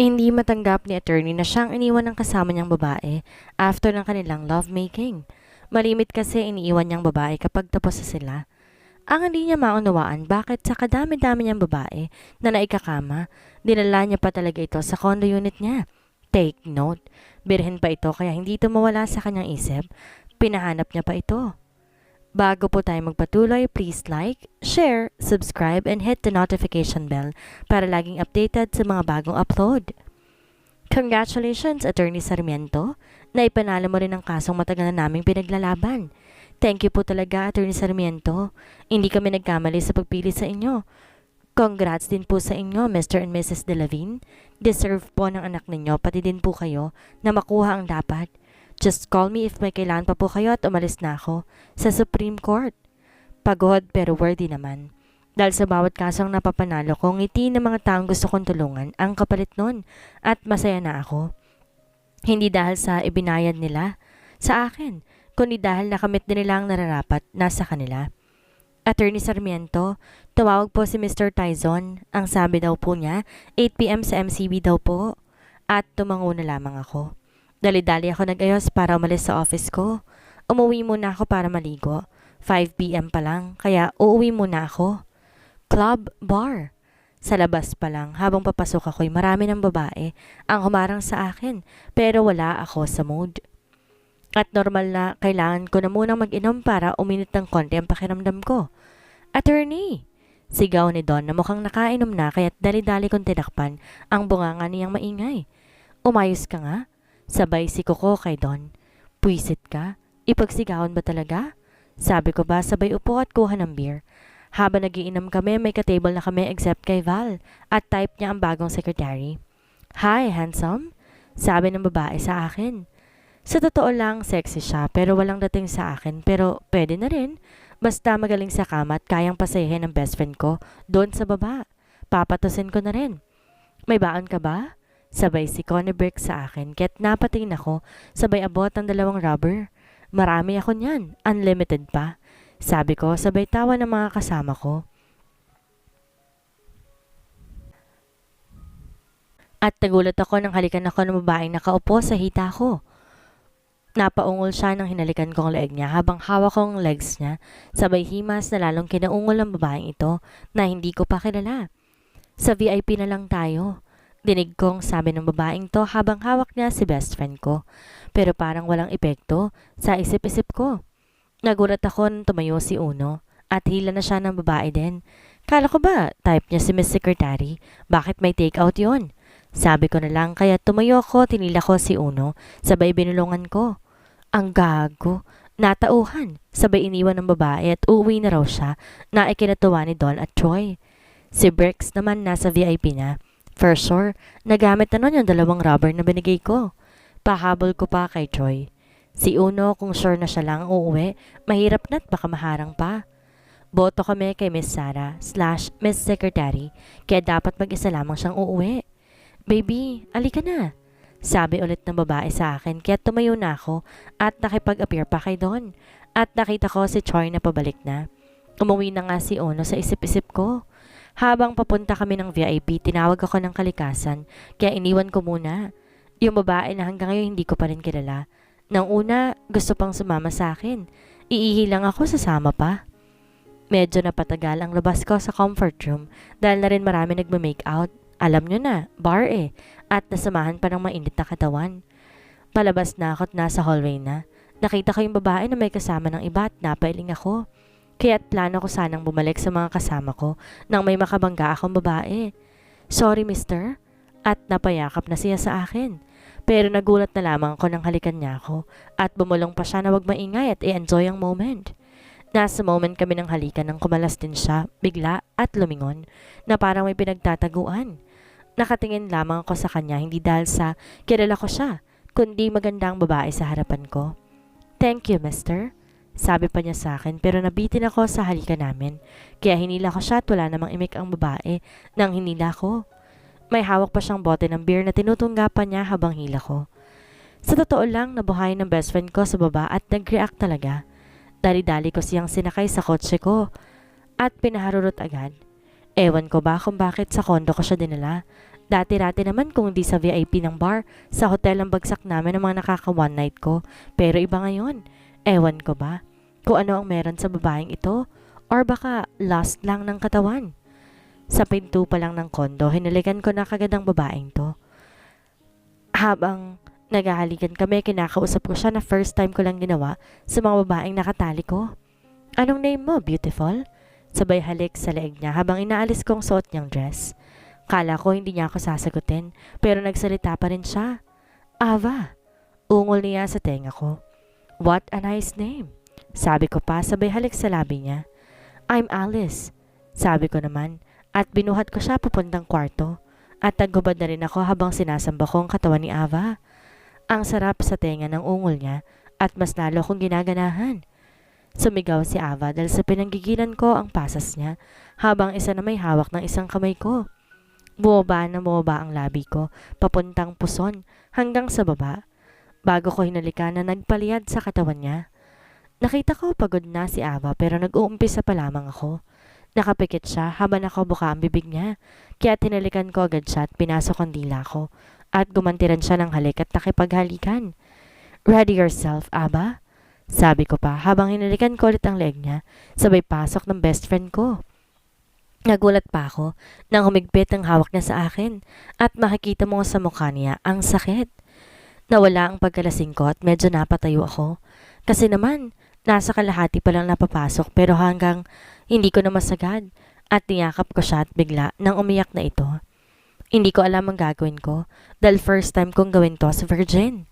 Hindi matanggap ni attorney na siyang iniwan ng kasama niyang babae after ng kanilang lovemaking. Malimit kasi iniiwan niyang babae kapag tapos na sila. Ang hindi niya maunawaan bakit sa kadami-dami niyang babae na naikakama, dinala niya pa talaga ito sa condo unit niya. Take note, birhen pa ito kaya hindi ito mawala sa kanyang isip. Pinahanap niya pa ito. Bago po tayo magpatuloy, please like, share, subscribe, and hit the notification bell para laging updated sa mga bagong upload. Congratulations, Attorney Sarmiento, na ipanalo mo rin ang kasong matagal na naming pinaglalaban. Thank you po talaga, Attorney Sarmiento. Hindi kami nagkamali sa pagpili sa inyo. Congrats din po sa inyo, Mr. and Mrs. Delavine. Deserve po ng anak ninyo, pati din po kayo, na makuha ang dapat. Just call me if may kailangan pa po kayo at umalis na ako sa Supreme Court. Pagod pero worthy naman. Dahil sa bawat kasong napapanalo ko, ngiti ng mga taong gusto kong tulungan ang kapalit nun at masaya na ako. Hindi dahil sa ibinayad nila sa akin, kundi dahil nakamit din nila ang nararapat nasa kanila. Attorney Sarmiento, tawag po si Mr. Tyson. Ang sabi daw po niya, 8 p.m. sa MCB daw po. At tumango na lamang ako. Dali-dali ako nag-ayos para umalis sa office ko. Umuwi muna ako para maligo. 5 p.m. pa lang, kaya uuwi muna ako. Club, bar. Sa labas pa lang, habang papasok ako'y marami ng babae ang humarang sa akin, pero wala ako sa mood. At normal na kailangan ko na munang mag-inom para uminit ng konti ang pakiramdam ko. Attorney! Sigaw ni Don na mukhang nakainom na kaya't dali-dali kong tinakpan ang bunganga niyang maingay. Umayos ka nga? Sabay si Coco kay Don. Puwisit ka? Ipagsigawan ba talaga? Sabi ko ba sabay upo at kuha ng beer. Habang nagiinom kami, may katable na kami except kay Val at type niya ang bagong secretary. Hi, handsome? Sabi ng babae sa akin. Sa totoo lang, sexy siya pero walang dating sa akin pero pwede na rin. Basta magaling sa kama at kayang pasayahin ng best friend ko doon sa baba. Papatusin ko na rin. May baon ka ba? Sabay si Connie Brick sa akin, kaya't napatingin ako, sabay abot ang 2 rubber. Marami ako niyan, unlimited pa. Sabi ko, sabay tawa ng mga kasama ko. At nagulat ako nang halikan ako ng babaeng nakaupo sa hita ko. Napaungol siya nang hinalikan kong leeg niya habang hawak kong legs niya, sabay himas na lalong kinaungol ang babaeng ito na hindi ko pa kilala. Sa VIP na lang tayo. Dinig kong sabi ng babaeng to habang hawak niya si best friend ko. Pero parang walang epekto sa isip-isip ko. Nagulat ako nang tumayo si Uno at hila na siya ng babae din. Kala ko ba type niya si Miss Secretary? Bakit may take out yon? Sabi ko na lang kaya tumayo ako, tinila ko si Uno, sabay binulungan ko. Ang gago. Natauhan. Sabay iniwan ng babae at uuwi na raw siya na ikinatuwa ni Don at Troy. Si Brix naman nasa VIP na. For sure, nagamit na nun yung 2 rubber na binigay ko. Pahabol ko pa kay Troy. Si Uno kung sure na siya lang uuwi, mahirap na't baka maharang pa. Boto kami kay Miss Sarah / Miss Secretary, kaya dapat mag-isa lamang siyang uuwi. Baby, alika na. Sabi ulit ng babae sa akin kaya tumayo na ako at nakipag-appear pa kay Don. At nakita ko si Troy na pabalik na. Umuwi na nga si Uno sa isip-isip ko. Habang papunta kami ng VIP, tinawag ako ng kalikasan kaya iniwan ko muna. Yung babae na hanggang ngayon hindi ko pa rin kilala. Nang una, gusto pang sumama sa akin. Iihi lang ako, sasama pa. Medyo napatagal ang labas ko sa comfort room dahil na rin marami nagma-make out. Alam nyo na, bar eh. At nasamahan pa ng mainit na katawan. Palabas na ako at nasa hallway na. Nakita ko yung babae na may kasama ng iba at napailing ako. Kaya't plano ko sanang bumalik sa mga kasama ko nang may makabangga akong babae. Sorry, mister. At napayakap na siya sa akin. Pero nagulat na lamang ako nang halikan niya ako at bumulong pa siya na wag maingay at i-enjoy ang moment. Nasa moment kami ng halikan nang kumalas din siya, bigla at lumingon, na parang may pinagtataguan. Nakatingin lamang ako sa kanya hindi dahil sa kilala ko siya, kundi magandang babae sa harapan ko. Thank you, mister. Sabi pa niya sa akin pero nabitin ako sa halikan namin. Kaya hinila ko siya at wala namang imik ang babae nang hinila ko. May hawak pa siyang bote ng beer na tinutunggapan niya habang hila ko. Sa totoo lang, nabuhay ng best friend ko sa baba at nag-react talaga. Dali-dali ko siyang sinakay sa kotse ko at pinaharurot agad. Ewan ko ba kung bakit sa kondo ko siya dinala. Dati-dati naman kung di sa VIP ng bar, sa hotel ang bagsak namin ng mga nakaka-one night ko. Pero iba ngayon. Ewan ko ba kung ano ang meron sa babaeng ito or baka lost lang ng katawan. Sa pinto pa lang ng kondo, hinalikan ko na kagad ang babaeng to. Habang naghahalikan kami, kinakausap ko siya na first time ko lang ginawa sa mga babaeng nakatali ko. Anong name mo, beautiful? Sabay halik sa leeg niya habang inaalis kong suot niyang dress. Kala ko hindi niya ako sasagutin, pero nagsalita pa rin siya. Ava. Ungol niya sa tenga ko. What a nice name. Sabi ko pa sabay halik sa labi niya. I'm Alice. Sabi ko naman at binuhat ko siya papuntang kwarto. At naghubad na rin ako habang sinasamba ko ang katawan ni Ava. Ang sarap sa tenga ng ungol niya at mas lalo akong ginaganahan. Sumigaw si Ava dahil sa pinanggigilan ko ang pasas niya habang isa na may hawak ng isang kamay ko. Bumaba na bumaba ang labi ko, papuntang puson hanggang sa baba. Bago ko hinalikan na nagpaliyad sa katawan niya. Nakita ko pagod na si Ava pero nag-uumpisa pa lamang ako. Nakapikit siya habang nakabuka ang bibig niya. Kaya tinalikan ko agad siya at pinasok ang dila ko. At gumantiran siya ng halik at nakipaghalikan. Ready yourself, Ava? Sabi ko pa habang hinalikan ko ulit ang leg niya. Sabay pasok ng best friend ko. Nagulat pa ako nang humigpit ang hawak niya sa akin at makikita mo sa mukha niya ang sakit. Nawala ang pagkalasing ko at medyo napatayo ako. Kasi naman, nasa kalahati pa lang napapasok pero hanggang hindi ko na masagad at niyakap ko siya at bigla nang umiyak na ito. Hindi ko alam ang gagawin ko dahil first time kong gawin to as virgin.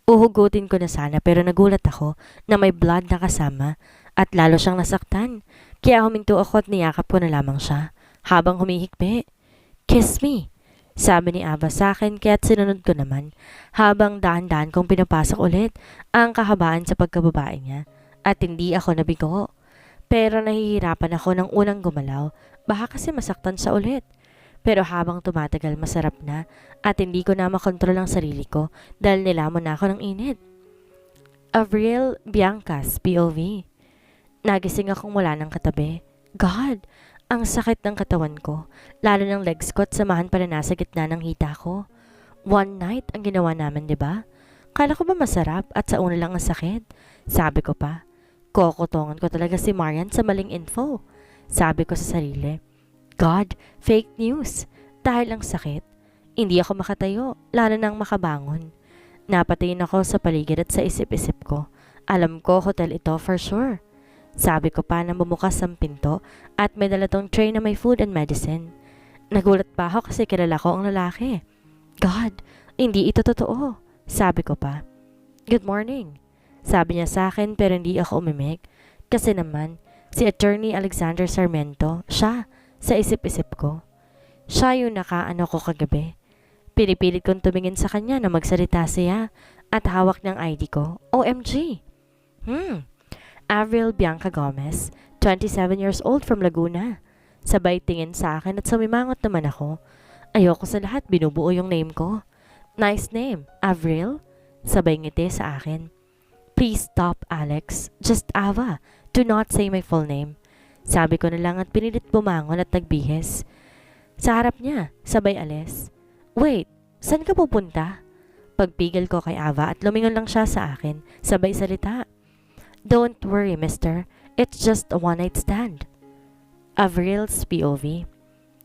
Uhugutin ko na sana pero nagulat ako na may blood na kasama at lalo siyang nasaktan. Kaya huminto ako at niyakap ko na lamang siya habang humihikbi. Kiss me, sabi ni Ava sa akin kaya't sinunod ko naman habang dahan-dahan kong pinapasok ulit ang kahabaan sa pagkababae niya at hindi ako nabigo. Pero nahihirapan ako ng unang gumalaw, baka kasi masaktan siya ulit. Pero habang tumatagal masarap na at hindi ko na makontrol ang sarili ko dahil nilamon na ako ng init. Avril Biancas, POV. Nagising akong wala ng katabi. God, ang sakit ng katawan ko, lalo ng legs ko at samahan pala nasa gitna ng hita ko. One night ang ginawa namin, di ba? Kala ko ba masarap at sa una lang ang sakit? Sabi ko pa. Kokotongan ko talaga si Marian sa maling info. Sabi ko sa sarili. God, fake news. Dahil ang sakit, hindi ako makatayo, lalo nang makabangon. Napatingin ako sa paligid at sa isip-isip ko. Alam ko hotel ito for sure. Sabi ko pa nang bumukas ang pinto at may dala tong tray na may food and medicine. Nagulat pa ako kasi kilala ko ang lalaki. God, hindi ito totoo. Sabi ko pa. Good morning. Sabi niya sa akin pero hindi ako umimik. Kasi naman, si Attorney Alexander Sarmiento, siya, sa isip-isip ko. Siya yung nakaano ko kagabi. Pinipilit kong tumingin sa kanya na magsalita siya at hawak ng ID ko. OMG! Avril Bianca Gomez, 27 years old from Laguna. Sabay tingin sa akin at sumimangot naman ako. Ayoko sa lahat, binubuo yung name ko. Nice name, Avril? Sabay ngiti sa akin. Please stop, Alex. Just Ava. Do not say my full name. Sabi ko na lang at pinilit bumangon at nagbihis. Sa harap niya, sabay alis. Wait, saan ka pupunta? Pagpigil ko kay Ava at lumingon lang siya sa akin, sabay salita. Don't worry, mister. It's just a one-night stand. Avril's POV.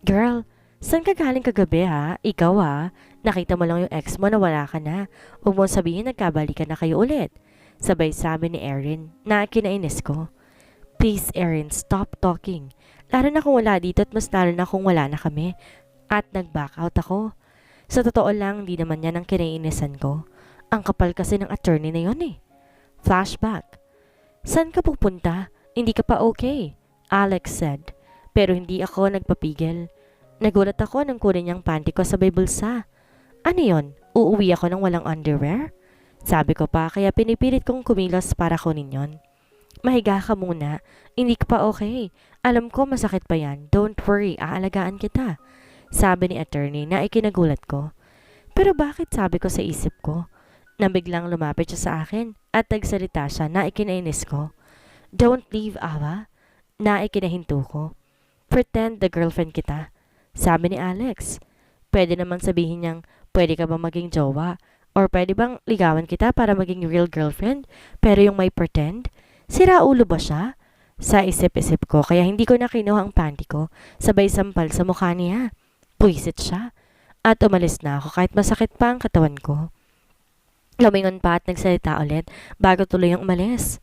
Girl, saan ka galing kagabi ha? Ikaw ha? Nakita mo lang yung ex mo na wala ka na. Huwag mo sabihin nagkabalikan na kayo ulit. Sabay sabi ni Erin na kinainis ko. Please Erin, stop talking. Lalo na kung wala dito at mas lalo na kung wala na kami. At nag-back out ako. Sa totoo lang, di naman yan ang kinainisan ko. Ang kapal kasi ng attorney na yun eh. Flashback. Saan ka pupunta? Hindi ka pa okay, Alex said. Pero hindi ako nagpapigil. Nagulat ako nang kunin niyang panty ko sa bulsa. Ano yon? Uuwi ako ng walang underwear? Sabi ko pa kaya pinipilit kong kumilos para kunin yon. Mahiga ka muna. Hindi ka pa okay. Alam ko masakit pa yan. Don't worry, aalagaan kita. Sabi ni attorney na ikinagulat ko. Pero bakit sabi ko sa isip ko? Na biglang lumapit siya sa akin at nagsalita siya na ikinainis ko. Don't leave, Ava. Na ikinahinto ko. Pretend the girlfriend kita. Sabi ni Alex. Pwede naman sabihin niyang, pwede ka ba maging jowa? Or pwede bang ligawan kita para maging real girlfriend? Pero yung may pretend? Sira ulo ba siya? Sa isip-isip ko, kaya hindi ko na kinuha ang panty ko. Sabay sampal sa mukha niya. Puwisit siya. At umalis na ako kahit masakit pa ang katawan ko. Lumingon pa at nagsalita ulit bago tuloy ang umalis.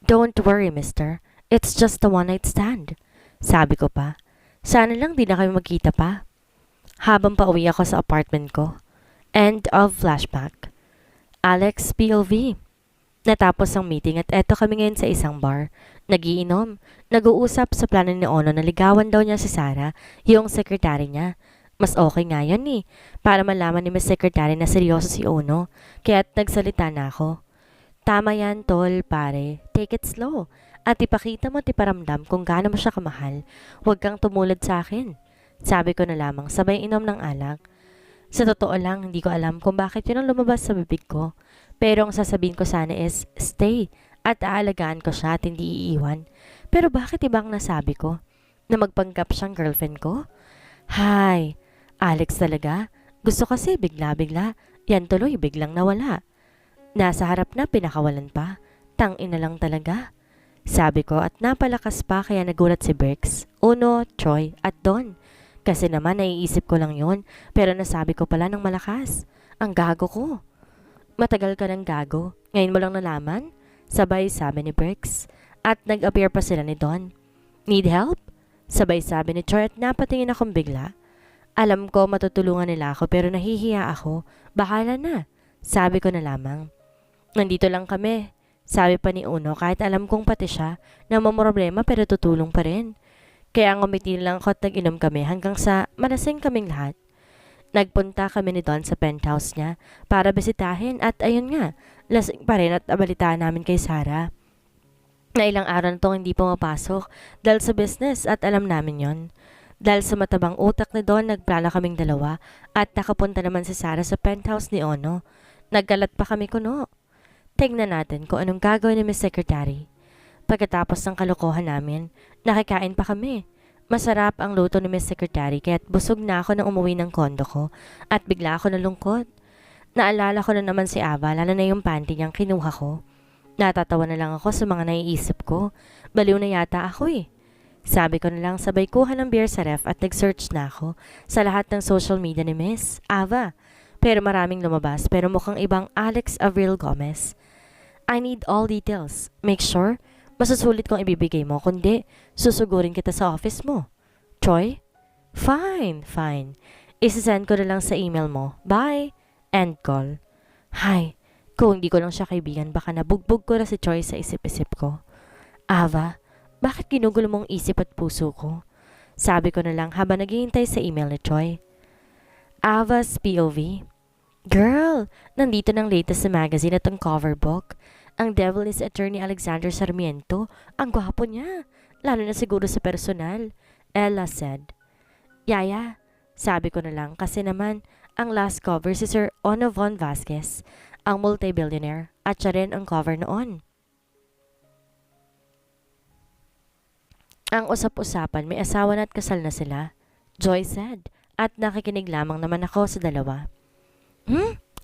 Don't worry, mister. It's just a one-night stand. Sabi ko pa. Sana lang di na kami magkita pa. Habang pauwi ako sa apartment ko. End of flashback. Alex POV. Natapos ang meeting at eto kami ngayon sa isang bar. Nagiinom. Nag-uusap sa plano ni Ono na ligawan daw niya si Sarah, yung sekretary niya. Mas okay nga yun para malaman ni Miss Secretary na seryoso si Ono. Kaya't nagsalita na ako. Tama yan, tol, pare. Take it slow. At ipakita mo at iparamdam kung gaano mo siya kamahal. Huwag kang tumulad sa akin. Sabi ko na lamang sabay inom ng alak. Sa totoo lang, hindi ko alam kung bakit yun ang lumabas sa bibig ko. Pero ang sasabihin ko sana is, stay. At aalagaan ko siya at hindi iiwan. Pero bakit ibang nasabi ko? Na magpanggap siyang girlfriend ko? Hay, Alex talaga? Gusto kasi bigla-bigla. Yan tuloy biglang nawala. Nasa harap na pinakawalan pa. Tangina lang talaga. Sabi ko at napalakas pa kaya nagulat si Brix, Uno, Troy at Don. Kasi naman naiisip ko lang yun pero nasabi ko pala ng malakas. Ang gago ko. Matagal ka ng gago. Ngayon mo lang nalaman? Sabay sabi ni Brix. At nag-appear pa sila ni Don. Need help? Sabay sabi ni Troy at napatingin akong bigla. Alam ko matutulungan nila ako pero nahihiya ako. Bahala na. Sabi ko na lamang. Nandito lang kami. Sabi pa ni Uno kahit alam kong pati siya na mamroblema pero tutulong pa rin. Kaya ngumiti lang ako at nag-inom kami hanggang sa malasing kaming lahat. Nagpunta kami ni Don sa penthouse niya para bisitahin at ayun nga, lasing pa rin at abalitaan namin kay Sarah. Na ilang araw na itong hindi pumapasok dahil sa business at alam namin yon. Dahil sa matabang utak ni Don, nagplano kaming dalawa at nakapunta naman si Sarah sa penthouse ni Ono. Nagkalat pa kami kuno. Tingnan natin kung anong gagawin ni Miss Secretary. Pagkatapos ng kalokohan namin, nakikain pa kami. Masarap ang luto ni Miss Secretary kaya't busog na ako nang umuwi ng kondo ko at bigla ako nalungkot. Naalala ko na naman si Ava, lalo na yung panty niyang kinuha ko. Natatawa na lang ako sa mga naiisip ko. Baliw na yata ako Sabi ko na lang sabay kuha ng beer sa ref at nag-search na ako sa lahat ng social media ni Miss Ava. Pero maraming lumabas pero mukhang ibang Alex Avril Gomez. I need all details. Make sure masusulit kong ibibigay mo kundi susugurin kita sa office mo. Troy? Fine. Isasend ko na lang sa email mo. Bye. End call. Hay, kung hindi ko lang siya kaibigan baka nabugbog ko na si Troy sa isip-isip ko. Ava, bakit ginugulo mong isip at puso ko? Sabi ko na lang habang naghihintay sa email ni Troy. Ava's POV. Girl, nandito ng latest sa magazine at ang cover book. Ang devil is Attorney Alexander Sarmiento. Ang gwapo niya. Lalo na siguro sa personal. Ella said. Yaya, sabi ko na lang kasi naman ang last cover si Sir Ono Von Vasquez, ang multi-billionaire at siya rin ang cover noon. Ang usap-usapan may asawa na at kasal na sila, Joy said, at nakikinig lamang naman ako sa dalawa.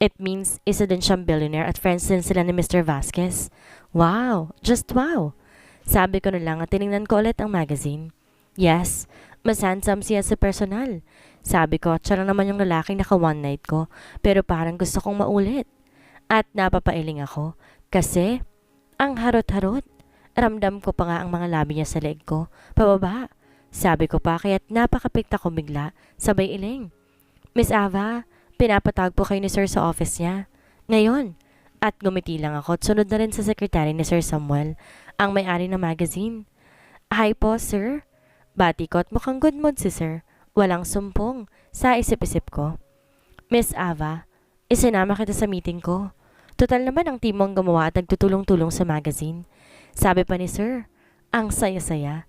It means isa din siyang billionaire at friends din sila ni Mr. Vasquez. Wow, just wow. Sabi ko na lang at tinignan ko ulit ang magazine. Yes, mas handsome siya sa personal. Sabi ko, siya lang naman yung lalaking naka one night ko, pero parang gusto kong maulit. At napapailing ako, kasi ang harot-harot. Ramdam ko pa nga ang mga labi niya sa leg ko. Pababa. Sabi ko pa kaya't napakapikta ko bigla. Sabay iling. Miss Ava, pinapatawag po kayo ni Sir sa office niya. Ngayon. At gumiti lang ako at sunod na rin sa sekretary ni Sir Samuel, ang may-ari ng magazine. Hi po, sir. Bati ko at mukhang good mood si Sir. Walang sumpong. Sa isip-isip ko. Miss Ava, isinama kita sa meeting ko. Total naman ang team mo ang gumawa at nagtutulong-tulong sa magazine. Sabi pa ni Sir, ang saya-saya.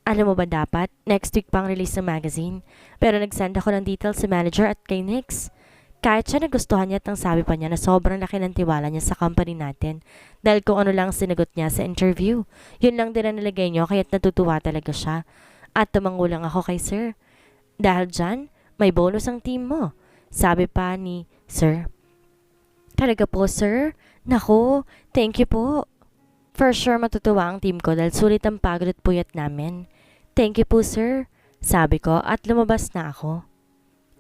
Alam mo ba dapat, next week pang release ng magazine, pero nag-send ako ng details sa manager at kay Nix. Kahit siya nagustuhan niya at ang sabi pa niya na sobrang laki ng tiwala niya sa company natin dahil kung ano lang sinagot niya sa interview. Yun lang din ang nilagay niyo kaya't natutuwa talaga siya. At tumango lang ako kay Sir. Dahil dyan, may bonus ang team mo. Sabi pa ni Sir. Talaga po, sir? Nako, thank you po. For sure matutuwa ang team ko dahil sulit ang pagod at puyat namin. Thank you po, sir. Sabi ko at lumabas na ako.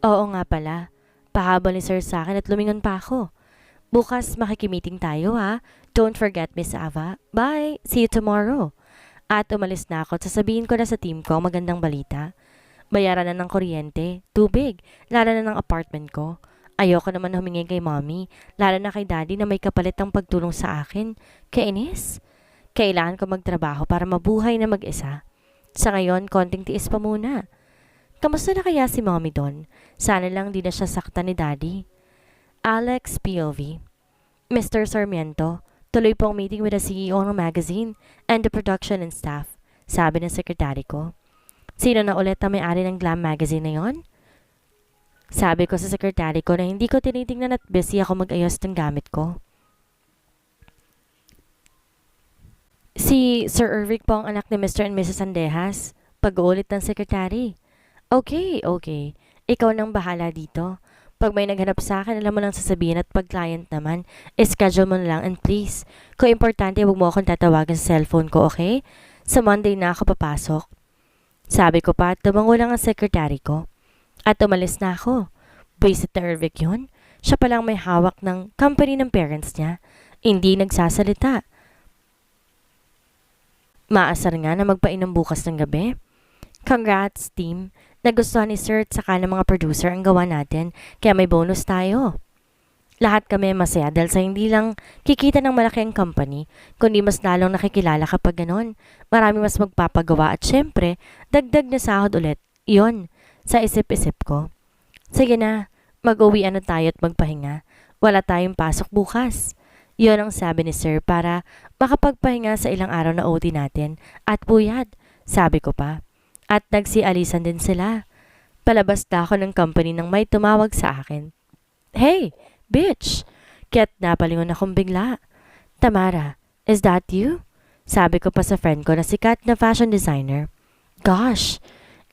Oo nga pala. Pahabol ni sir sa akin at lumingon pa ako. Bukas makikimiting tayo ha. Don't forget, Miss Ava. Bye. See you tomorrow. At umalis na ako at sasabihin ko na sa team ko ang magandang balita. Bayaran na ng kuryente, tubig, lalo na ng apartment ko. Ayoko naman humingi kay mommy, lalo na kay daddy na may kapalit ang pagtulong sa akin. Kainis? Kailangan ko magtrabaho para mabuhay na mag-isa. Sa ngayon, konting tiis pa muna. Kamusta na kaya si mommy doon? Sana lang di na siya saktan ni daddy. Alex POV. Mr. Sarmiento, tuloy po ang meeting with the CEO ng magazine and the production and staff, sabi ng sekretary ko. Sino na ulit ang may-ari ng Glam magazine na yon? Sabi ko sa sekretary ko na hindi ko tinitingnan at busy ako mag-ayos ng gamit ko. Si Sir Irvic po ang anak ni Mr. and Mrs. Andejas. Pag-uulit ng sekretary. Okay. Ikaw nang bahala dito. Pag may naghanap sa akin, alam mo lang sasabihin at pag client naman, schedule mo na lang and please, kung importante, huwag mo akong tatawagan sa cellphone ko, okay? Sa Monday na ako papasok. Sabi ko pa at tumango lang ang sekretary ko. At umalis na ako. Visit na Irvic yun. Siya palang may hawak ng company ng parents niya. Hindi nagsasalita. Maasar nga na magpainom bukas ng gabi. Congrats, team. Nagustuhan ni Sir at saka ng mga producer ang gawa natin, kaya may bonus tayo. Lahat kami masaya dahil sa hindi lang kikita ng malaki ang company, kundi mas lalong nakikilala kapag ganon. Marami mas magpapagawa at syempre, dagdag na sahod ulit. Iyon, sa isip-isip ko. Sige na, mag-uwian na tayo at magpahinga. Wala tayong pasok bukas. Iyon ang sabi ni Sir para makapagpahinga sa ilang araw na OT natin at puyat, sabi ko pa. At nagsialisan din sila. Palabas na ako ng company nang may tumawag sa akin. Hey, bitch! Kaya't napalingon akong bigla. Tamara, is that you? Sabi ko pa sa friend ko na sikat na fashion designer. Gosh,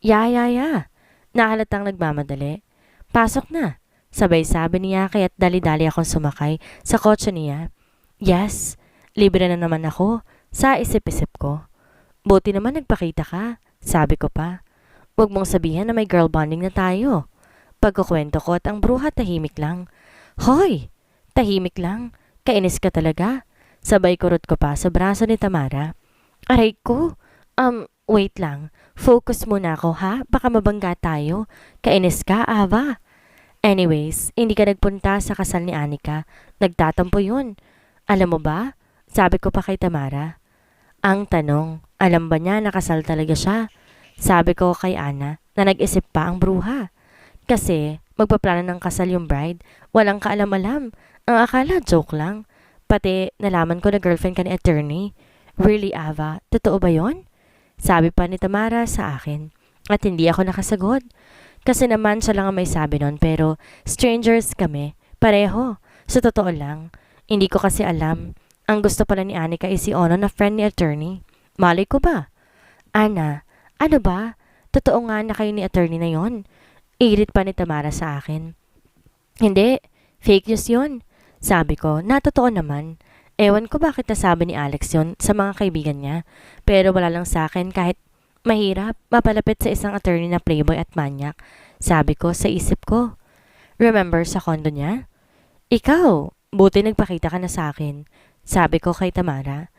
yeah. Nahalatang nagmamadali. Pasok na. Sabay sabi niya kaya't dali-dali akong sumakay sa kotse niya. Yes, libre na naman ako. Sa isip-isip ko. Buti naman nagpakita ka. Sabi ko pa. Huwag mong sabihin na may girl bonding na tayo. Pagkukwento ko at ang bruha tahimik lang. Hoy! Tahimik lang. Kainis ka talaga. Sabay kurot ko pa sa braso ni Tamara. Aray ko. Wait lang. Focus muna ako ha. Baka mabangga tayo. Kainis ka, Ava. Anyways, hindi ka nagpunta sa kasal ni Anika. Nagtatampo yun. Alam mo ba? Sabi ko pa kay Tamara. Ang tanong, alam ba niya na kasal talaga siya? Sabi ko kay Ana na nag-isip pa ang bruha. Kasi magpaplano ng kasal yung bride. Walang kaalam-alam. Ang akala joke lang. Pati nalaman ko na girlfriend ka ni attorney. Really, Ava? Totoo ba yon? Sabi pa ni Tamara sa akin. At hindi ako nakasagot. Kasi naman siya lang ang may sabi nun pero strangers kami. Pareho. Sa totoo lang. Hindi ko kasi alam. Ang gusto pala ni Anika ay si Ono na friend ni attorney. Malay ko ba? Ana, ano ba? Totoo nga na kayo ni attorney na yon? Irit pa ni Tamara sa akin. Hindi. Fake news yun. Sabi ko, natotoo naman. Ewan ko bakit nasabi ni Alex yon sa mga kaibigan niya. Pero wala lang sa akin kahit mahirap mapalapit sa isang attorney na playboy at manyak. Sabi ko sa isip ko. Remember sa kondo niya? Ikaw, buti nagpakita ka na sa akin. Sabi ko kay Tamara.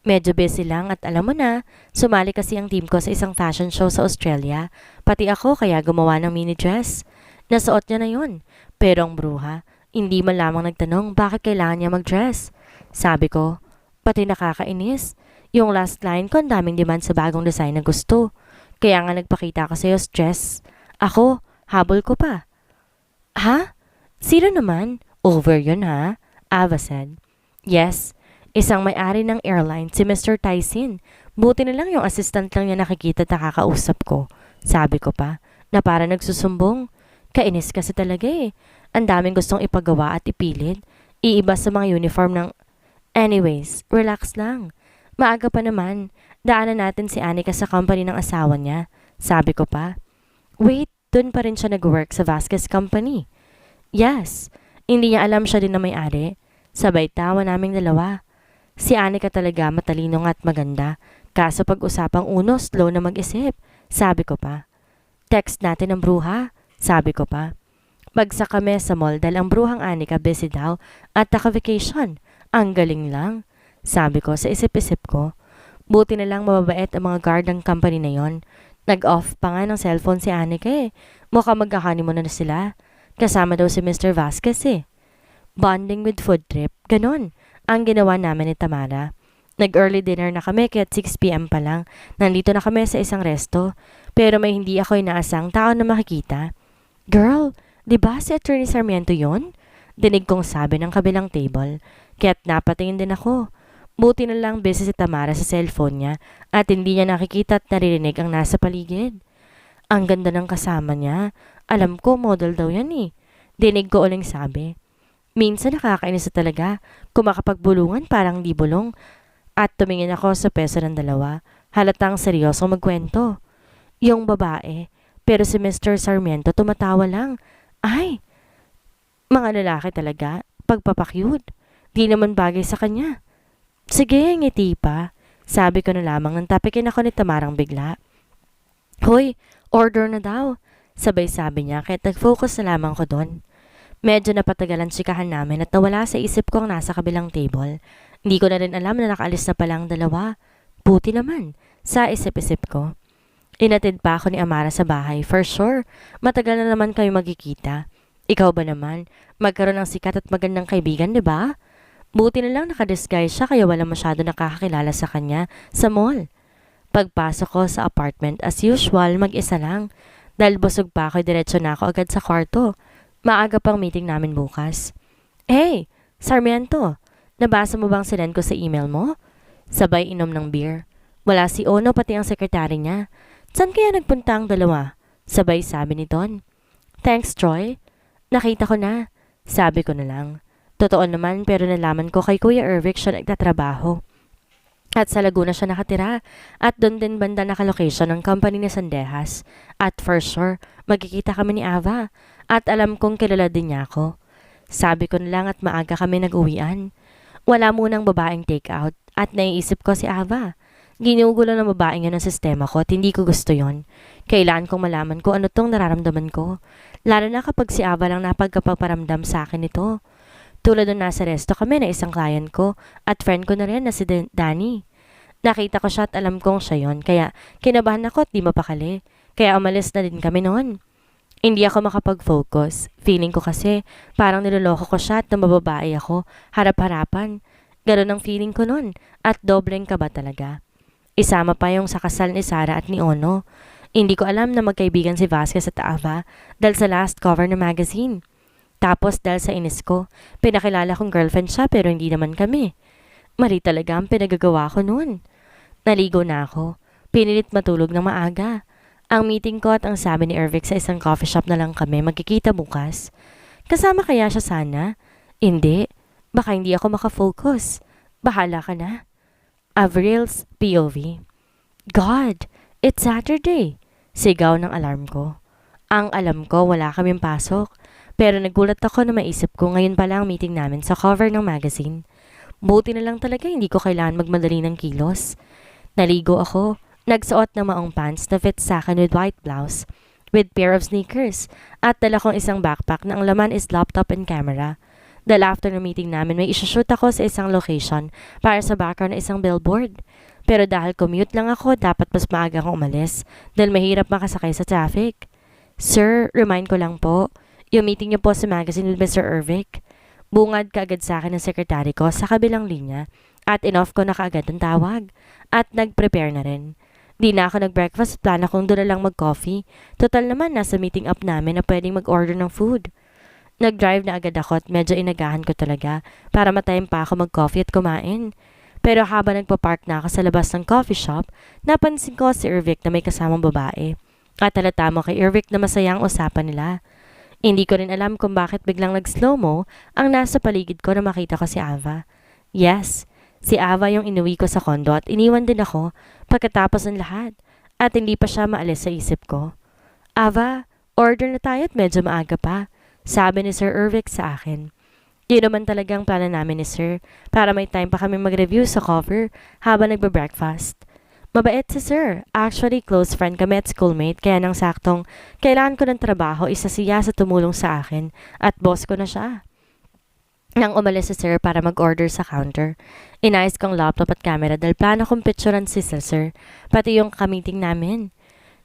Medyo busy lang at alam mo na, sumali kasi ang team ko sa isang fashion show sa Australia. Pati ako kaya gumawa ng mini dress. Nasuot niya na yun. Pero ang bruha, hindi man lamang nagtanong bakit kailangan niya mag-dress. Sabi ko, pati nakakainis. Yung last line ko, ang daming demand sa bagong design na gusto. Kaya nga nagpakita ko sa'yo stress. Ako, habol ko pa. Ha? Sino naman? Over yun ha? Ava said. Yes, isang may-ari ng airline, si Mr. Tyson. Buti na lang yung assistant lang niya nakikita at nakakausap ko. Sabi ko pa, na para nagsusumbong. Kainis kasi talaga eh. Ang daming gustong ipagawa at ipilit. Iiba sa mga uniform ng... Anyways, relax lang. Maaga pa naman. Daanan natin si Anika sa company ng asawa niya. Sabi ko pa. Wait, dun pa rin siya nag-work sa Vasquez Company. Yes, hindi niya alam siya din na may-ari. Sabay tawa naming dalawa. Si Anika talaga matalino at maganda. Kaso pag-usapang uno, slow na mag-isip. Sabi ko pa. Text natin ang bruha. Sabi ko pa. Bagsak kami sa mall dahil ang bruhang Anika busy daw at naka-vacation. Ang galing lang. Sabi ko sa isip-isip ko. Buti na lang mababait ang mga guard ng company na yon. Nag-off pa nga ng cellphone si Anika eh. Mukhang magkaka-honeymoon na sila. Kasama daw si Mr. Vasquez eh. Bonding with food trip. Ganon. Ang ginawa namin ni Tamara. Nag-early dinner na kami kaya 6 p.m. pa lang. Nandito na kami sa isang resto. Pero may hindi ako inaasang tao na makikita. Girl, di ba si Attorney Sarmiento yon? Dinig kong sabi ng kabilang table. Kaya't napatingin din ako. Buti na lang busy si Tamara sa cellphone niya at hindi niya nakikita at naririnig ang nasa paligid. Ang ganda ng kasama niya. Alam ko, model daw yan eh. Dinig ko uling sabi. Minsan nakakainis na talaga. Kung makapagbulungan parang di bulong. At tumingin ako sa peso ng dalawa. Halatang seryoso magkwento. Yung babae. Pero si Mr. Sarmiento tumatawa lang. Ay, mga lalaki talaga. Pagpapakyut. Di naman bagay sa kanya. Sige, ngiti pa. Sabi ko na lamang nang tapikin ako ni Tamarang bigla. Hoy, order na daw. Sabay sabi niya kahit nag-focus na lamang ko doon. Medyo napatagalan sikahan namin at nawala sa isip ko ang nasa kabilang table. Hindi ko na rin alam na nakaalis na palang dalawa. Buti naman, sa isip-isip ko. Inatid pa ako ni Amara sa bahay, for sure. Matagal na naman kayo magkikita. Ikaw ba naman? Magkaroon ng sikat at magandang kaibigan, di ba? Buti na lang nakadisguise siya kaya wala masyado nakakakilala sa kanya sa mall. Pagpasok ko sa apartment, as usual, mag-isa lang. Dahil busog pa ako, diretso na ako agad sa kwarto. Maaga pang meeting namin bukas. Hey, Sarmiento, nabasa mo bang sinend ko sa email mo? Sabay inom ng beer. Wala si Ono pati ang sekretary niya. Saan kaya nagpunta ang dalawa? Sabay sabi ni Don. Thanks, Troy. Nakita ko na. Sabi ko na lang. Totoo naman pero nalaman ko kay Kuya Ervic siya nagtatrabaho. At sa Laguna siya nakatira at doon din banda naka-location ng company ni Sandejas. At for sure, magkikita kami ni Ava at alam kong kilala din niya ako. Sabi ko na lang at maaga kami nag-uwian. Wala munang babaeng take-out at naiisip ko si Ava. Ginugulo ng babaeng yun ang sistema ko at hindi ko gusto yon. Kailangan kong malaman ko ano tong nararamdaman ko. Lalo na kapag si Ava lang napagkapaparamdam sa akin ito. Tulad nung nasa resto kami na isang client ko at friend ko na rin na si Danny. Nakita ko siya at alam kong siya yon kaya kinabahan ako at di mapakali. Kaya umalis na din kami noon. Hindi ako makapag-focus. Feeling ko kasi parang niloloko ko siya at namababae ako harap-harapan. Ganon ang feeling ko noon at dobleng kaba talaga. Isama pa yung sa kasal ni Sarah at ni Ono. Hindi ko alam na magkaibigan si Vasquez at Ava dahil sa last cover ng magazine. Tapos dahil sa inis ko, pinakilala kong girlfriend siya pero hindi naman kami. Mali talaga ang pinagagawa ko noon. Naligo na ako. Pinilit matulog ng maaga. Ang meeting ko at ang sabi ni Ervic sa isang coffee shop na lang kami magkikita bukas. Kasama kaya siya sana? Hindi. Baka hindi ako makafocus. Bahala ka na. Avril's POV. God, it's Saturday. Sigaw ng alarm ko. Ang alam ko wala kaming pasok. Pero nagulat ako na maisip ko ngayon pala ang meeting namin sa cover ng magazine. Buti na lang talaga hindi ko kailangan magmadali ng kilos. Naligo ako, nagsuot ng maong pants na fit sa akin with white blouse, with pair of sneakers, at dala kong isang backpack na ang laman is laptop and camera. Dahil after ng meeting namin may isushoot ako sa isang location para sa background ng isang billboard. Pero dahil commute lang ako, dapat mas maaga akong umalis dahil mahirap makasakay sa traffic. Sir, remind ko lang po, yung meeting niyo po sa magazine with Mr. Ervic. Bungad kaagad sa akin ng sekretary ko sa kabilang linya at in-off ko na kaagad ang tawag at nag-prepare na rin. Di na ako nag-breakfast at plano kong doon na lang mag-coffee. Total naman nasa meeting up namin na pwedeng mag-order ng food. Nag-drive na agad ako at medyo inagahan ko talaga para matime pa ako mag-coffee at kumain. Pero habang nagpa-park na ako sa labas ng coffee shop, napansin ko si Ervic na may kasamang babae. At halata mo kay Ervic na masaya ang usapan nila. Hindi ko rin alam kung bakit biglang nag-slow-mo ang nasa paligid ko na makita ko si Ava. Yes, si Ava yung inuwi ko sa kondo at iniwan din ako pagkatapos ng lahat at hindi pa siya maalis sa isip ko. Ava, Order na tayo at medyo maaga pa, sabi ni Sir Ervic sa akin. Yun naman talagang plano namin ni Sir para may time pa kami mag-review sa cover habang nagbe-breakfast. Mabait si Sir. Actually, close friend kami at schoolmate kaya nang saktong kailangan ko ng trabaho, isa siya sa tumulong sa akin at boss ko na siya. Nang umalis si Sir para mag-order sa counter, inayos kong laptop at camera dahil plano kong picturean si Sir, pati yung kamiting namin.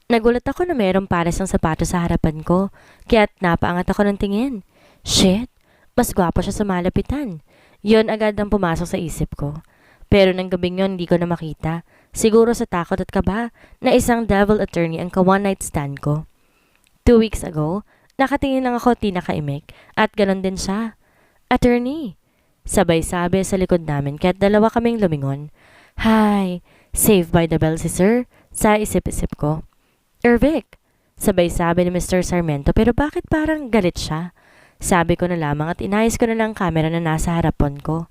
Nagulat ako na mayroong pares ng sapatos sa harapan ko, kaya't napaangat ako ng tingin. Shit! Mas gwapo siya sa malapitan. Yun agad ang pumasok sa isip ko. Pero nang gabing yun, hindi ko na makita. Siguro sa takot at kaba na isang devil attorney ang ka-one night stand ko. 2 weeks ago, nakatingin lang ako tinakaimik at ganon din siya. Attorney! Sabay sabi sa likod namin kaya't dalawa kaming lumingon. Hi! Saved by the bell si Sir, sa isip-isip ko. Ervic! Sabay sabi ni Mr. Sarmiento pero bakit parang galit siya? Sabi ko na lamang at inayos ko na lang camera na nasa harapan ko.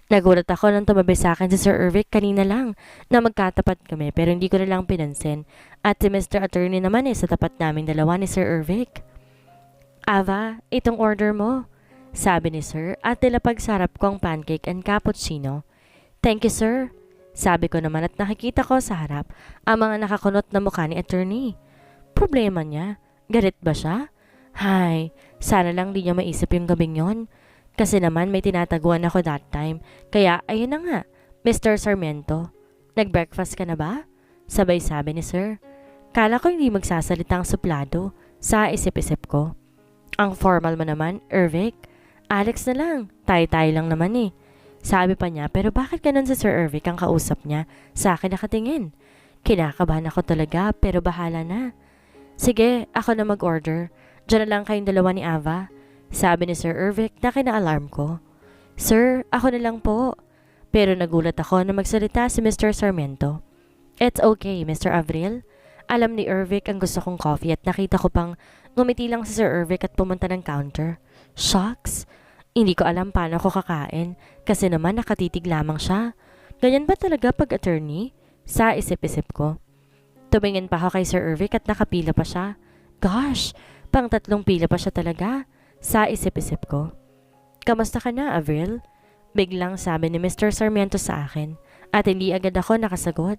Nagulat ako nang tumabi sa akin si Sir Ervic kanina lang na magkatapat kami pero hindi ko na lang pinansin at si Mr. Attorney naman sa tapat naming dalawa ni Sir Ervic. Ava, itong order mo, sabi ni Sir at nilapag sa harap ko ang pancake and cappuccino. Thank you, Sir. Sabi ko naman at nakikita ko sa harap ang mga nakakunot na mukha ni Attorney. Problema niya? Galit ba siya? Hay, sana lang di niya maisip yung gabing yon. Kasi naman may tinataguan ako that time. Kaya ayun na nga, Mr. Sarmiento. Nag-breakfast ka na ba? Sabay sabi ni Sir. Kala ko hindi magsasalita ang suplado. Sa isip-isip ko. Ang formal mo naman, Ervic. Alex na lang, tayo-tayo lang naman eh. Sabi pa niya, pero bakit ganun si Sir Ervic ang kausap niya? Sa akin nakatingin. Kinakabahan ako talaga, pero bahala na. Sige, ako na mag-order. Diyan na lang kayong dalawa ni Ava. Sabi ni Sir Ervic na kina-alarm ko. Sir, ako na lang po. Pero nagulat ako na magsalita si Mr. Sarmiento. It's okay, Mr. Avril. Alam ni Ervic ang gusto kong coffee at nakita ko pang ngumiti lang si Sir Ervic at pumunta ng counter. Shucks! Hindi ko alam paano ako kakain kasi naman nakatitig lamang siya. Ganyan ba talaga pag attorney? Sa isip-isip ko. Tumingin pa ako kay Sir Ervic at nakapila pa siya. Gosh! Pang 3 pila pa siya talaga. Sa isip-isip ko. Kamusta ka na, Avril? Biglang sabi ni Mr. Sarmiento sa akin at hindi agad ako nakasagot.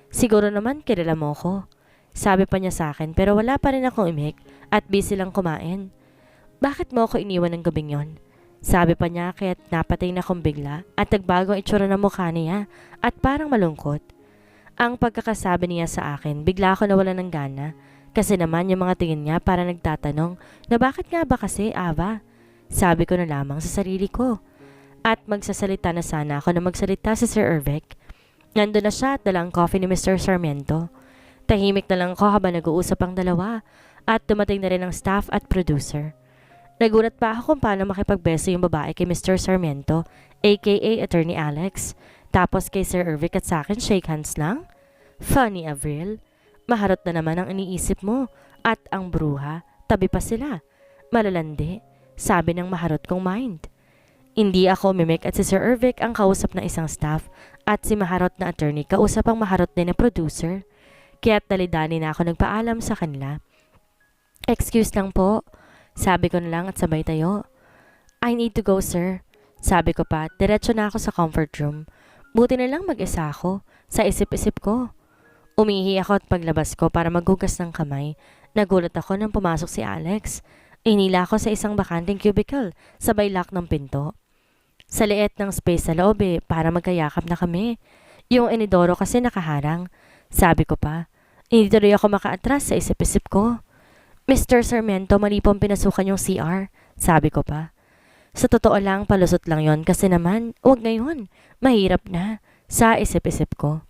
Siguro naman kilala mo ko. Sabi pa niya sa akin pero wala pa rin akong imik at busy lang kumain. Bakit mo ako iniwan ng gabing yon? Sabi pa niya kaya't napatay na akong bigla at nagbago ang itsura ng mukha niya at parang malungkot. Ang pagkakasabi niya sa akin, bigla ako nawala ng gana. Kasi naman yung mga tingin niya para nagtatanong na bakit nga ba kasi, Ava? Sabi ko na lamang sa sarili ko. At magsasalita na sana ako na magsalita si Sir Ervic. Nandun na siya at dala ang coffee ni Mr. Sarmiento. Tahimik na lang ako habang nag-uusap ang dalawa at dumating na rin ang staff at producer. Nagulat pa ako kung paano makipagbeso yung babae kay Mr. Sarmiento, aka Attorney Alex. Tapos kay Sir Ervic at sa akin shake hands lang? Funny, Avril. Maharot na naman ang iniisip mo at ang bruha, tabi pa sila. Malalandi, sabi ng maharot kong mind. Hindi ako mimik at si Sir Ervic ang kausap na isang staff at si maharot na attorney kausap ang maharot din na producer. Kaya't dalidani na ako nagpaalam sa kanila. Excuse lang po, sabi ko na lang at sabay tayo. I need to go, sir. Sabi ko pa, diretso na ako sa comfort room. Buti na lang mag-isa ako, sa isip-isip ko. Umihi ako at paglabas ko para maghugas ng kamay. Nagulat ako nang pumasok si Alex. Inila ako sa isang bakanting cubicle, sabay lock ng pinto. Sa liit ng space sa loob para magkayakap na kami. Yung inidoro kasi nakaharang. Sabi ko pa, hindi tuloy ako makaatras sa isip-isip ko. Mr. Sarmiento, mali pong pinasukan yung CR. Sabi ko pa. Sa totoo lang, palusot lang yon kasi naman, wag ngayon. Mahirap na. Sa isip-isip ko.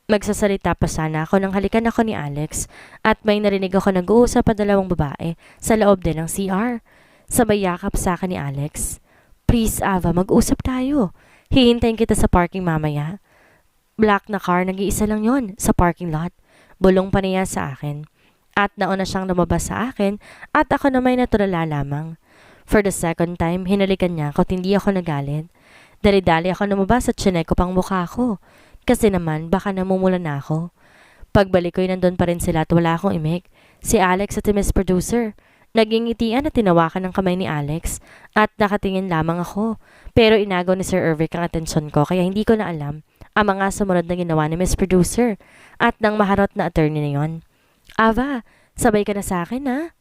Magsasalita pa sana ako nang halikan ako ni Alex at may narinig ako nag-uusap pa dalawang babae sa loob din ng CR. Sabay yakap sa akin ni Alex. Please, Ava, mag-usap tayo. Hihintayin kita sa parking mamaya. Black na car, nag-iisa lang yon sa parking lot. Bulong pa niya sa akin. At nauna siyang lumabas sa akin at ako na may natulala lamang. For the second time, hinalikan niya ako at hindi ako nagalit. Dali-dali ako lumabas at chinek ko pang mukha ko. Kasi naman, baka namumula na ako. Pagbalik ko'y nandun pa rin sila at wala akong imik. Si Alex at si Miss Producer. Naging ngitian at tinawakan ng kamay ni Alex at nakatingin lamang ako. Pero inagaw ni Sir Ervic ang atensyon ko kaya hindi ko na alam ang mga sumunod na ginawa ni Miss Producer at ng maharot na attorney na yon. Ava, sabay ka na sa akin ha?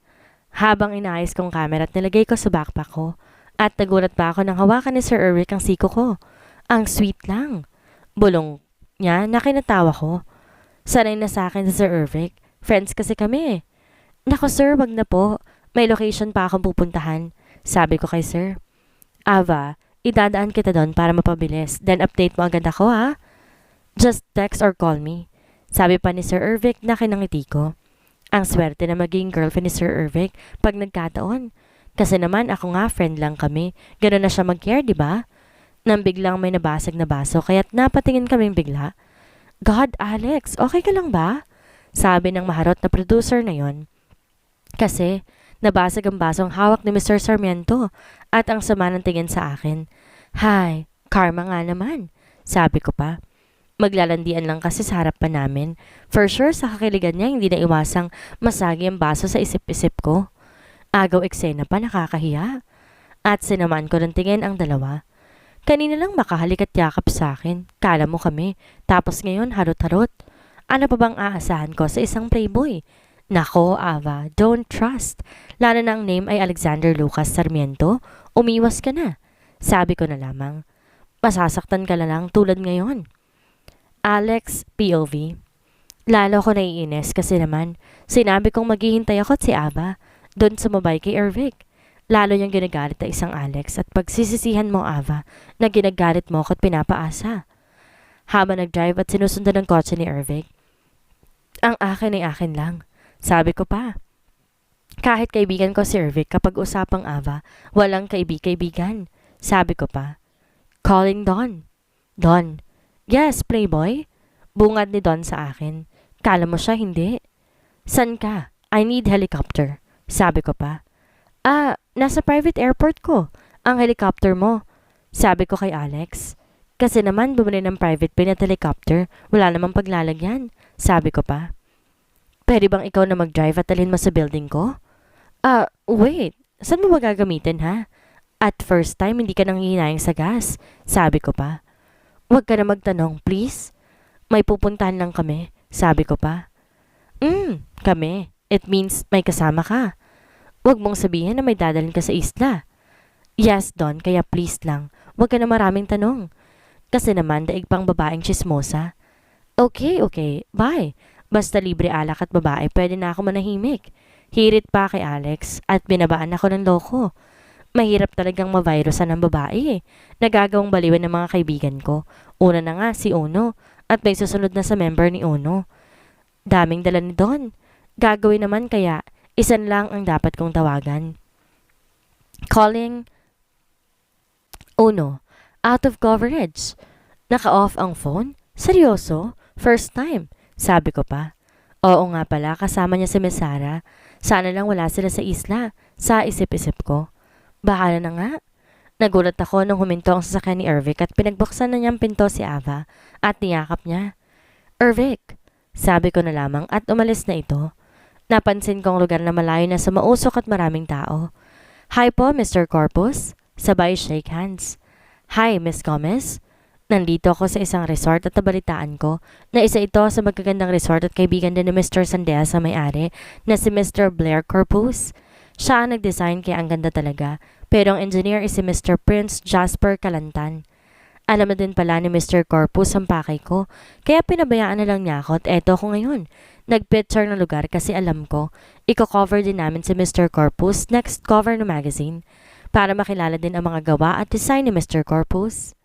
Habang inaayos kong camera at nilagay ko sa backpack ko at nagulat pa ako nang hawakan ni Sir Ervic ang siko ko. Ang sweet lang. Bulong niya na kinatawa ko. Sanay na sa akin si Sir Ervic. Friends kasi kami. Nako sir, wag na po. May location pa akong pupuntahan. Sabi ko kay sir. Ava, idadaan kita doon para mapabilis. Then update mo agad ako ha. Just text or call me. Sabi pa ni Sir Ervic na kinangiti ko. Ang swerte na maging girlfriend ni Sir Ervic pag nagkataon. Kasi naman ako nga friend lang kami. Ganun na siya mag-care, di ba? Nang biglang may nabasag na baso kaya't napatingin kaming bigla. God, Alex, okay ka lang ba? Sabi ng maharot na producer na yon. Kasi nabasag ang basong hawak ni Mr. Sarmiento at ang sama ng tingin sa akin. Hay, karma nga naman. Sabi ko pa. Maglalandian lang kasi sa harap pa namin. For sure, sa kakiligan niya, hindi na iwasang masagi ang baso sa isip-isip ko. Agaw eksena pa, nakakahiya. At sinamaan ko ng tingin ang dalawa. Kanina lang makahalik at yakap sa akin. Kala mo kami. Tapos ngayon, harot-harot. Ano pa bang aasahan ko sa isang playboy? Nako, Ava, don't trust. Lalo na ang name ay Alexander Lucas Sarmiento. Umiwas ka na. Sabi ko na lamang. Masasaktan ka na lang tulad ngayon. Alex, POV. Lalo ko naiinis kasi naman, sinabi kong maghihintay ako at si Ava doon sumabay kay Ervic. Lalo niyang ginagalit na isang Alex at pagsisisihan mo Ava na ginagalit mo ako at pinapaasa. Habang nag-drive at sinusundan ng kotse ni Ervic. Ang akin ay akin lang. Sabi ko pa. Kahit kaibigan ko si Ervic kapag usapang Ava, walang kaibig-kaibigan. Sabi ko pa. Calling Don. Don. Yes, playboy. Bungad ni Don sa akin. Kala mo siya hindi? San ka? I need helicopter. Sabi ko pa. Nasa private airport ko. Ang helicopter mo. Sabi ko kay Alex. Kasi naman bumili ng private plane at helicopter. Wala namang paglalagyan. Sabi ko pa. Pwede bang ikaw na mag-drive at dalhin mo sa building ko? Wait. Saan mo magagamitin ha? At first time hindi ka nang hihinayang sa gas. Sabi ko pa. Huwag ka na magtanong, please. May pupuntahan lang kami. Sabi ko pa. Kami. It means may kasama ka. Huwag mong sabihin na may dadalhin ka sa isla. Yes, Don, kaya please lang. Huwag ka na maraming tanong. Kasi naman, daig pang babaeng chismosa. Okay. Bye. Basta libre alak at babae, pwede na ako manahimik. Hirit pa kay Alex at binabaan ako ng loko. Mahirap talagang mavirusan ng babae eh. Nagagawang baliwan ng mga kaibigan ko. Una na nga si Ono at may susunod na sa member ni Ono. Daming dala ni Don. Gagawin naman kaya isan lang ang dapat kong tawagan. Calling Ono. Out of coverage. Naka-off ang phone? Seryoso? First time? Sabi ko pa. Oo nga pala, kasama niya si Miss Sarah. Sana lang wala sila sa isla. Sa isip-isip ko. Bahala na nga. Nagulat ako nung huminto ang sasakyan ni Ervic at pinagbuksan na niyang pinto si Ava at niyakap niya. Ervic, sabi ko na lamang at umalis na ito. Napansin kong lugar na malayo na sa mausok at maraming tao. Hi po, Mr. Corpus. Sabay shake hands. Hi, Miss Gomez. Nandito ako sa isang resort at nabalitaan ko na isa ito sa magagandang resort at kaibigan din ni Mr. Sandea sa may-ari na si Mr. Blair Corpus. Siya ang nag-design kaya ang ganda talaga, pero ang engineer is si Mr. Prince Jasper Kalantan. Alam na din pala ni Mr. Corpus ang pakay ko, kaya pinabayaan na lang niya ako at eto ko ngayon. Nag-picture ng lugar kasi alam ko, i-cover din namin si Mr. Corpus next cover ng magazine para makilala din ang mga gawa at design ni Mr. Corpus.